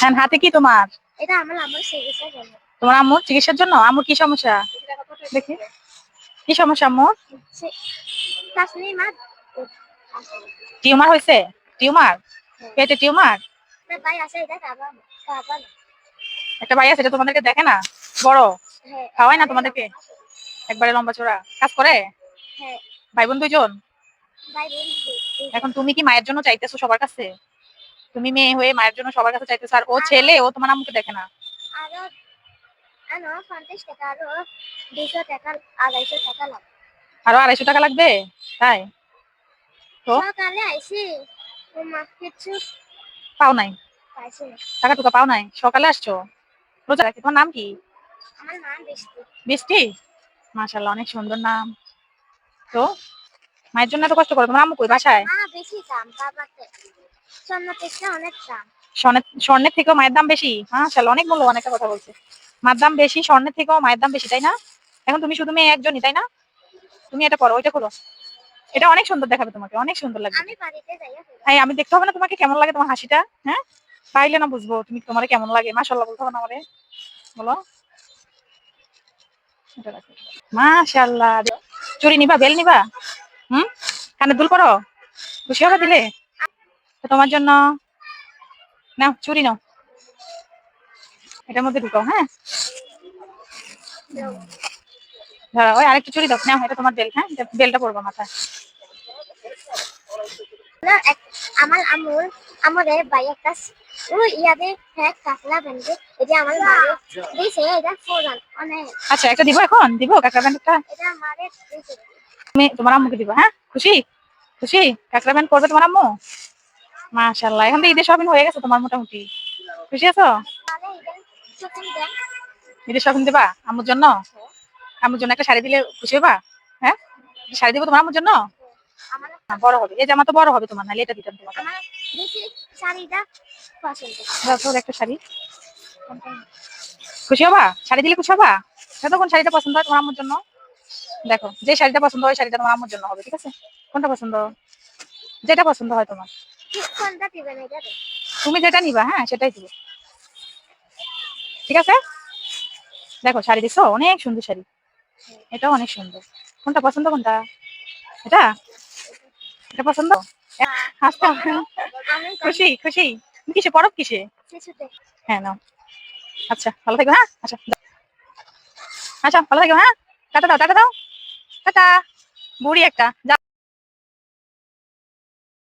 হ্যাঁ, হাতে কি তোমার? এটা আমার আম্মুর চিকিৎসার জন্য। তোমার আম্মুর চিকিৎসার জন্য? আম্মুর কি সমস্যা? দেখি কি সমস্যা আম্মুর? তাসনির মা টিউমার হয়েছে? টিউমার? পেটে টিউমার? ভাই আছে, এটা বাবা বাবা। একটা ভাই আছে, এটা তোমাদেরকে দেখে না? বড় হ্যাঁ, খাওয়ায় না তোমাদেরকে? একবারে লম্বা চড়া কাজ করে? হ্যাঁ, ভাই বোন দুইজন? ভাই বোন এখন তুমি কি মায়ের জন্য চাইতেছো সবার কাছে? তুমি মেয়ে হয়ে মায়ের জন্য সবার কাছে চাইতেছো, আর ও ছেলে, ও তোমার আম্মুকে দেখে না? আরো আনো 50 টাকা, আরো 200 টাকা, 250 টাকা লাগবে। আরো 250 টাকা লাগবে? তাই তো সকালে আইছি, মা কিছু পাও নাই? পাইছি না। টাকা টুকা পাও নাই? সকালে আসছো? রোজা রাখি। তোমার নাম কি? আমার নাম বৃষ্টি। বৃষ্টি? মাশাআল্লাহ, অনেক সুন্দর নাম। তো মায়ের জন্য এত কষ্ট করো, তোমার আম্মু কই? বাসায়? মা বেশি দাম বাবাতে, স্বর্ণের থেকে অনেক দাম। স্বর্ণের থেকেও মায়ের দাম বেশি? মাশাআল্লাহ, অনেক মূল্যবান একটা কথা বলছে। মার দাম বেশি, স্বর্ণের থেকেও মায়ের দাম বেশি, তাই না? এখন তুমি শুধু মেয়ে একজনই, তাই না? তুমি এটা করো, ওইটা খোলো। এটা অনেক সুন্দর দেখাবে, তোমাকে অনেক সুন্দর লাগবে। আমি বাড়িতে যাই। হ্যাঁ, আমি দেখতে হবে না তোমাকে কেমন লাগে তোমার হাসিটা? হ্যাঁ, পাইলে না বুঝবো তুমি, তোমার কেমন লাগে। মাশাআল্লাহ বলতে হবে না আমারে? বলো। এটা রাখো। মাশাআল্লাহ। চুড়ি নিবা? বেল নিবা? হুম, কানে দুল করো? খুশি হবে দিলে? তো তোমার জন্য নাও, চুড়ি নাও, এটার মধ্যে ঢুকাও। হ্যাঁ, ধরো, ওই আরেকটা চুড়ি দাও, নাও, এটা তোমার বেল। হ্যাঁ, বেলটা পরবো মাথায়। আমার আমুর আমাদের ভাই একটা ওই ইয়াদের হ্যাঁ কাকলা বেঁধে, এটা আমার মারে দিছে, এটা ফোরান অনেক। আচ্ছা, একটা দিব, এখন দিব কাঁকড়া ব্যান্ডটা। এটা মারে দিছে। তুমি তোমার আম্মুকে দিবা? হ্যাঁ, খুশি? খুশি? কাঁকড়া ব্যান্ড করবে তোমার আম্মু? মাশাআল্লাহ, এখন তো ঈদের শপিং হয়ে গেছে তোমার মোটামুটি। খুশি আছো? মানে এটা শপিং দেন। ঈদের শপিং দিবা আম্মুর জন্য? আম্মুর জন্য একটা শাড়ি দিলে খুশি হবা? হ্যাঁ, শাড়ি দিব তোমার আম্মুর জন্য। আমার বড় হবে, এই জামা তো বড় হবে তোমার, নাহলে এটা দিতাম তোমাকে। আমার বেশি শাড়িটা পছন্দ। দাও তো একটা শাড়ি। খুশি হবা? শাড়ি দিলে খুশি হবা? দেখো কোন শাড়িটা পছন্দ হয় তোমার আম্মুর জন্য। দেখো, যে শাড়িটা পছন্দ হয় শাড়িটা তোমার আম্মুর জন্য হবে, ঠিক আছে? কোনটা পছন্দ? যেটা পছন্দ হয় তোমার। কোনটা দিবেন এটা? তুমি যেটা নিবা, হ্যাঁ সেটাই দিব, ঠিক আছে? দেখো, শাড়ি দেখছো, অনেক সুন্দর শাড়ি। এটাও অনেক সুন্দর। কোনটা পছন্দ? কোনটা? এটা? এটা পছন্দ? হাসতে হবে না। আমি খুশি? খুশি? তুমি কিসে পরব, কিসে? শিশুতে। হ্যাঁ, নাও। আচ্ছা, ভালো থেকো। হ্যাঁ, আচ্ছা আচ্ছা, ভালো থেকো। হ্যাঁ, টাটা দাও, টাটা দাও, টাটা। বুড়ি একটা।